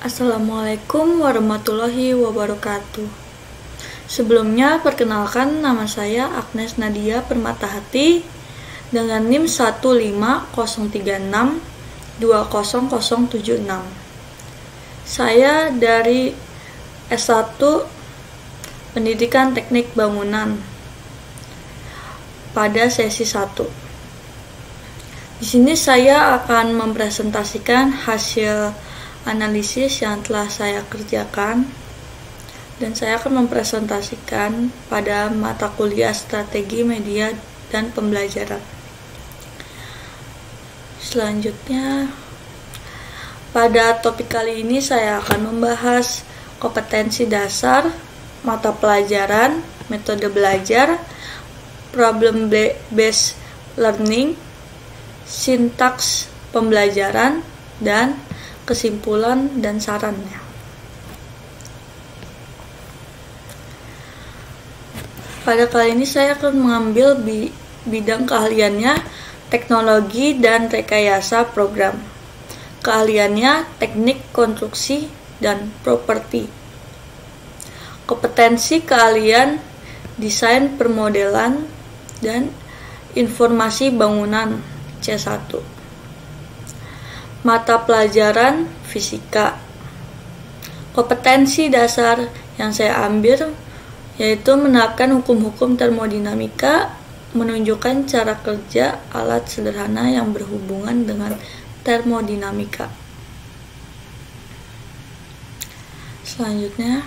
Assalamualaikum warahmatullahi wabarakatuh. Sebelumnya, perkenalkan nama saya Agnes Nadia Permatahati dengan NIM 15036200076. Saya dari S1 Pendidikan Teknik Bangunan pada sesi 1. Di sini saya akan mempresentasikan hasil analisis yang telah saya kerjakan, dan saya akan mempresentasikan pada mata kuliah strategi media dan pembelajaran. Selanjutnya, pada topik kali ini saya akan membahas kompetensi dasar, mata pelajaran, metode belajar, problem based learning, sintaks pembelajaran, dan kesimpulan dan sarannya. Pada kali ini saya akan mengambil bidang keahliannya teknologi dan rekayasa program. Keahliannya teknik konstruksi dan properti. Kompetensi keahlian desain permodelan dan informasi bangunan C1. Mata pelajaran fisika. Kompetensi dasar yang saya ambil yaitu menerapkan hukum-hukum termodinamika, menunjukkan cara kerja alat sederhana yang berhubungan dengan termodinamika. Selanjutnya,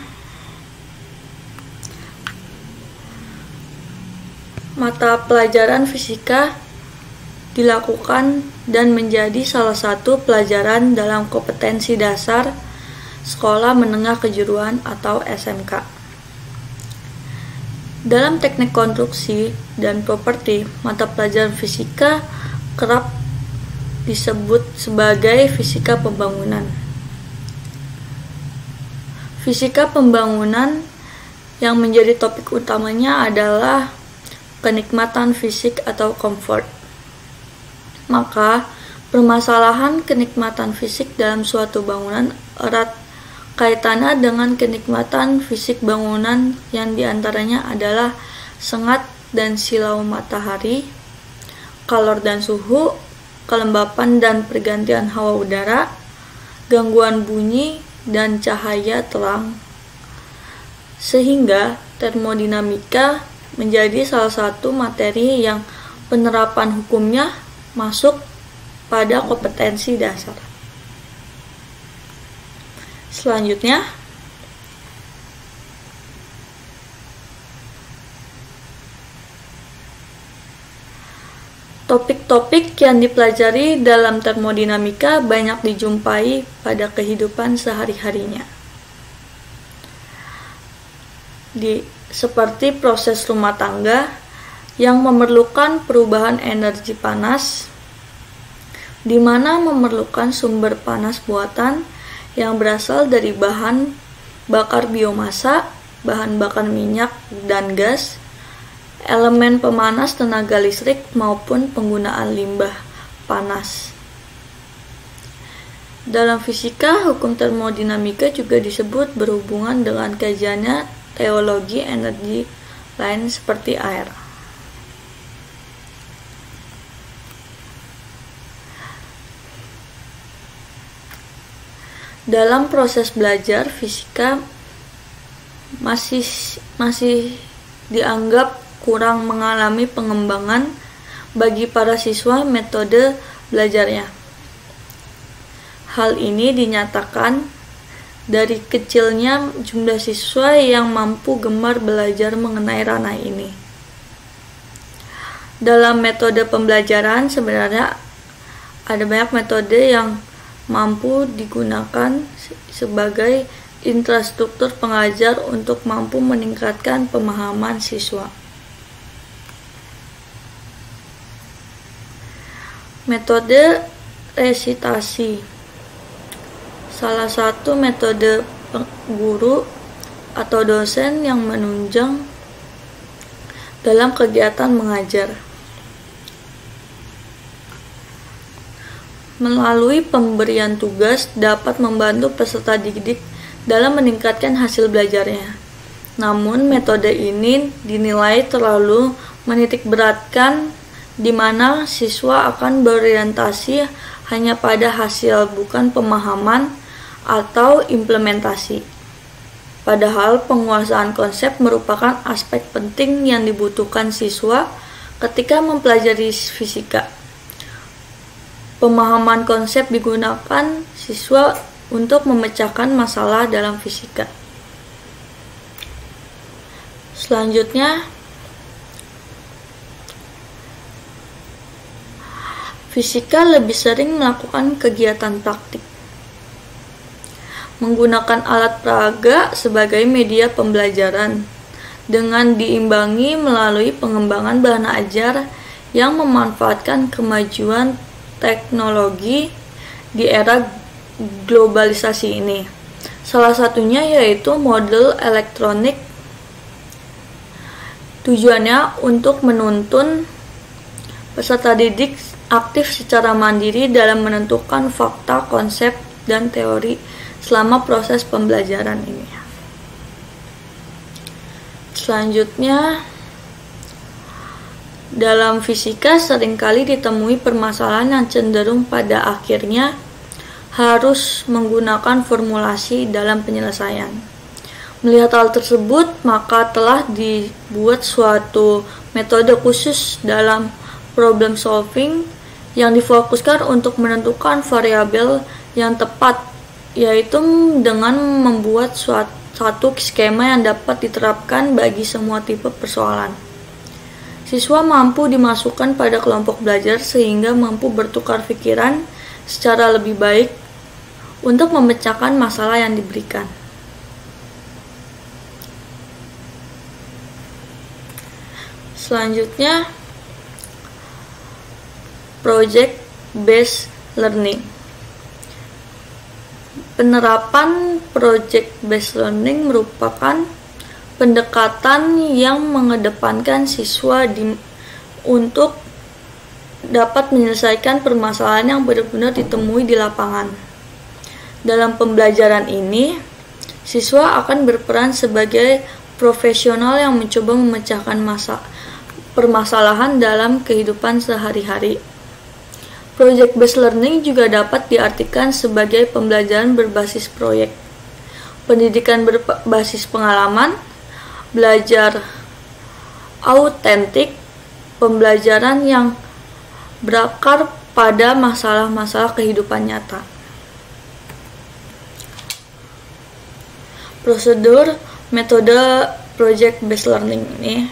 mata pelajaran fisika dilakukan dan menjadi salah satu pelajaran dalam kompetensi dasar sekolah menengah kejuruan atau SMK. Dalam teknik konstruksi dan properti, mata pelajaran fisika kerap disebut sebagai fisika pembangunan. Fisika pembangunan yang menjadi topik utamanya adalah kenikmatan fisik atau comfort. Maka, permasalahan kenikmatan fisik dalam suatu bangunan erat kaitannya dengan kenikmatan fisik bangunan yang diantaranya adalah sengat dan silau matahari, kalor dan suhu, kelembapan dan pergantian hawa udara, gangguan bunyi, dan cahaya terang. Sehingga termodinamika menjadi salah satu materi yang penerapan hukumnya masuk pada kompetensi dasar. Selanjutnya, topik-topik yang dipelajari dalam termodinamika banyak dijumpai pada kehidupan sehari-harinya. Seperti proses rumah tangga yang memerlukan perubahan energi panas, di mana memerlukan sumber panas buatan yang berasal dari bahan bakar biomasa, bahan bakar minyak dan gas, elemen pemanas tenaga listrik maupun penggunaan limbah panas. Dalam fisika, hukum termodinamika juga disebut berhubungan dengan kajiannya teologi energi lain seperti air. Dalam proses belajar fisika masih dianggap kurang mengalami pengembangan bagi para siswa metode belajarnya. Hal ini dinyatakan dari kecilnya jumlah siswa yang mampu gemar belajar mengenai ranah ini. Dalam metode pembelajaran sebenarnya ada banyak metode yang mampu digunakan sebagai infrastruktur pengajar untuk mampu meningkatkan pemahaman siswa. Metode resitasi. Salah satu metode guru atau dosen yang menunjang dalam kegiatan mengajar. melalui pemberian tugas dapat membantu peserta didik dalam meningkatkan hasil belajarnya. Namun, metode ini dinilai terlalu menitikberatkan di mana siswa akan berorientasi hanya pada hasil, bukan pemahaman atau implementasi. Padahal penguasaan konsep merupakan aspek penting yang dibutuhkan siswa ketika mempelajari fisika. Pemahaman konsep digunakan siswa untuk memecahkan masalah dalam fisika. Selanjutnya, fisika lebih sering melakukan kegiatan praktik, menggunakan alat peraga sebagai media pembelajaran, dengan diimbangi melalui pengembangan bahan ajar yang memanfaatkan kemajuan teknologi di era globalisasi ini. Salah satunya yaitu model elektronik. Tujuannya untuk menuntun peserta didik aktif secara mandiri dalam menentukan fakta, konsep, dan teori selama proses pembelajaran ini. Selanjutnya, dalam fisika seringkali ditemui permasalahan yang cenderung pada akhirnya harus menggunakan formulasi dalam penyelesaian. Melihat hal tersebut, maka telah dibuat suatu metode khusus dalam problem solving yang difokuskan untuk menentukan variabel yang tepat, yaitu dengan membuat satu skema yang dapat diterapkan bagi semua tipe persoalan. Siswa mampu dimasukkan pada kelompok belajar sehingga mampu bertukar pikiran secara lebih baik untuk memecahkan masalah yang diberikan. Selanjutnya, project based learning. Penerapan project based learning merupakan pendekatan yang mengedepankan siswa untuk dapat menyelesaikan permasalahan yang benar-benar ditemui di lapangan. Dalam pembelajaran ini, siswa akan berperan sebagai profesional yang mencoba memecahkan permasalahan dalam kehidupan sehari-hari. Project based learning juga dapat diartikan sebagai pembelajaran berbasis proyek, pendidikan berbasis pengalaman, belajar autentik, pembelajaran yang berakar pada masalah-masalah kehidupan nyata. Prosedur metode project based learning ini,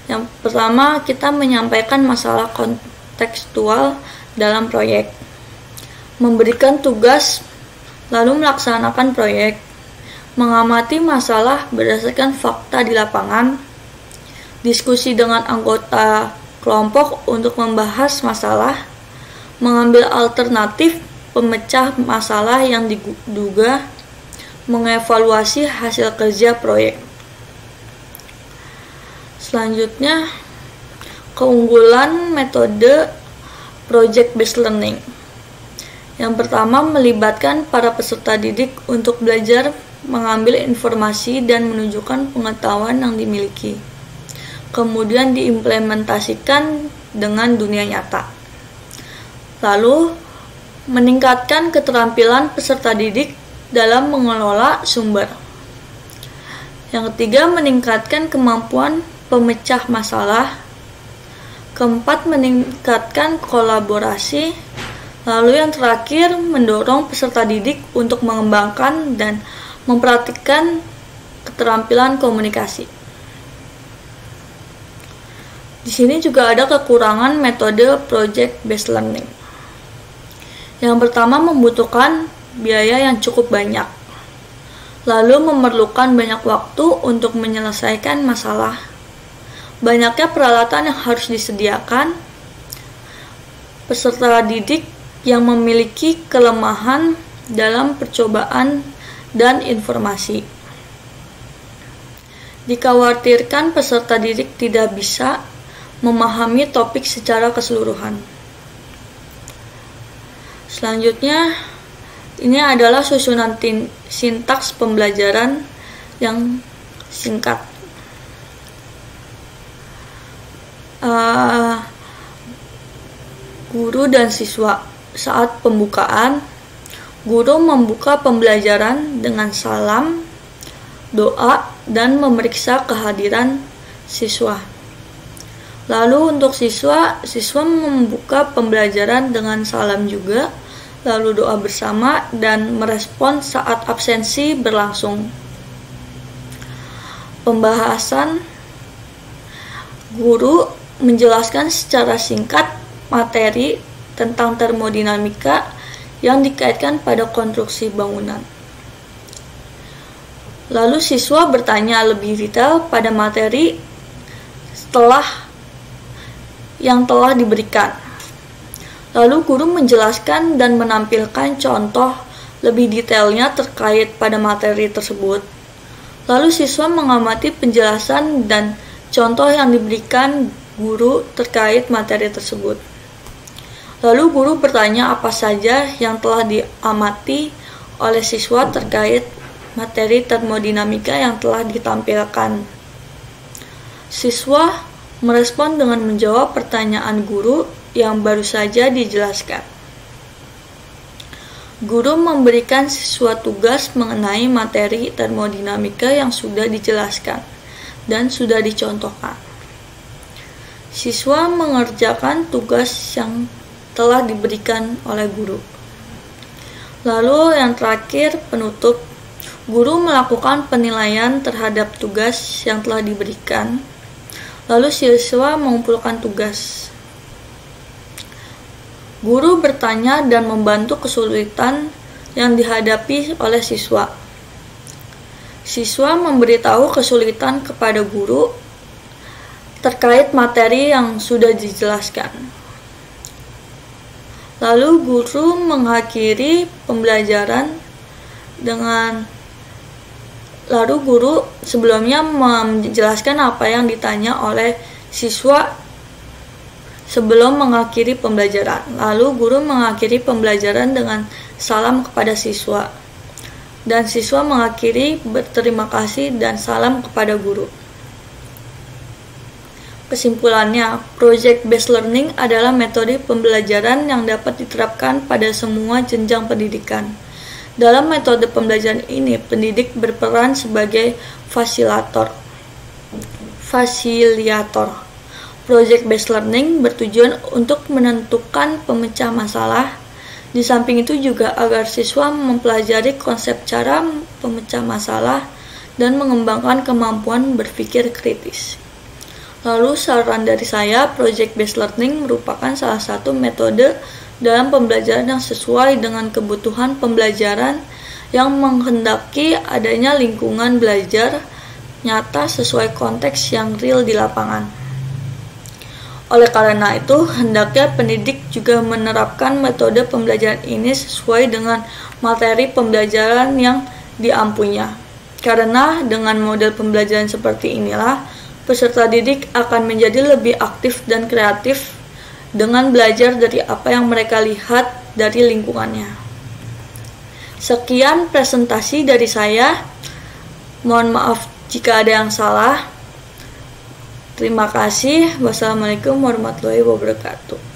yang pertama, kita menyampaikan masalah kontekstual dalam proyek, memberikan tugas, lalu melaksanakan proyek, mengamati masalah berdasarkan fakta di lapangan, diskusi dengan anggota kelompok untuk membahas masalah, mengambil alternatif pemecah masalah yang diduga, mengevaluasi hasil kerja proyek. Selanjutnya, keunggulan metode project based learning. Yang pertama, melibatkan para peserta didik untuk belajar mengambil informasi dan menunjukkan pengetahuan yang dimiliki, kemudian diimplementasikan dengan dunia nyata. Lalu, meningkatkan keterampilan peserta didik dalam mengelola sumber. Yang ketiga, meningkatkan kemampuan pemecah masalah. Keempat, meningkatkan kolaborasi. Lalu yang terakhir, mendorong peserta didik untuk mengembangkan dan mempraktikkan keterampilan komunikasi. Di sini juga ada kekurangan metode project based learning. Yang pertama, membutuhkan biaya yang cukup banyak. Lalu memerlukan banyak waktu untuk menyelesaikan masalah. Banyaknya peralatan yang harus disediakan. Peserta didik yang memiliki kelemahan dalam percobaan dan informasi. Dikhawatirkan peserta didik tidak bisa memahami topik secara keseluruhan. Selanjutnya, ini adalah susunan sintaks pembelajaran yang singkat. Guru dan siswa. Saat pembukaan, guru membuka pembelajaran dengan salam, doa, dan memeriksa kehadiran siswa. Lalu untuk siswa membuka pembelajaran dengan salam juga, lalu doa bersama, dan merespon saat absensi berlangsung. Pembahasan, guru menjelaskan secara singkat materi tentang termodinamika yang dikaitkan pada konstruksi bangunan. Lalu siswa bertanya lebih detail pada materi yang telah diberikan. Lalu guru menjelaskan dan menampilkan contoh lebih detailnya terkait pada materi tersebut. Lalu siswa mengamati penjelasan dan contoh yang diberikan guru terkait materi tersebut. Lalu guru bertanya apa saja yang telah diamati oleh siswa terkait materi termodinamika yang telah ditampilkan. Siswa merespon dengan menjawab pertanyaan guru yang baru saja dijelaskan. Guru memberikan siswa tugas mengenai materi termodinamika yang sudah dijelaskan dan sudah dicontohkan. Siswa mengerjakan tugas yang telah diberikan oleh guru. Lalu yang terakhir, penutup. Guru melakukan penilaian terhadap tugas yang telah diberikan. Lalu siswa mengumpulkan tugas. Guru bertanya dan membantu kesulitan yang dihadapi oleh siswa. Siswa memberitahu kesulitan kepada guru terkait materi yang sudah dijelaskan. Lalu guru mengakhiri pembelajaran sebelumnya menjelaskan apa yang ditanya oleh siswa sebelum mengakhiri pembelajaran. Lalu guru mengakhiri pembelajaran dengan salam kepada siswa. Dan siswa mengakhiri berterima kasih dan salam kepada guru. Kesimpulannya, project-based learning adalah metode pembelajaran yang dapat diterapkan pada semua jenjang pendidikan. Dalam metode pembelajaran ini, pendidik berperan sebagai fasiliator. Project-based learning bertujuan untuk menentukan pemecah masalah. Di samping itu juga agar siswa mempelajari konsep cara pemecah masalah dan mengembangkan kemampuan berpikir kritis. Lalu saran dari saya, project-based learning merupakan salah satu metode dalam pembelajaran yang sesuai dengan kebutuhan pembelajaran yang menghendaki adanya lingkungan belajar nyata sesuai konteks yang real di lapangan. Oleh karena itu, hendaknya pendidik juga menerapkan metode pembelajaran ini sesuai dengan materi pembelajaran yang diampunya. Karena dengan model pembelajaran seperti inilah, peserta didik akan menjadi lebih aktif dan kreatif dengan belajar dari apa yang mereka lihat dari lingkungannya. Sekian presentasi dari saya. Mohon maaf jika ada yang salah. Terima kasih. Wassalamualaikum warahmatullahi wabarakatuh.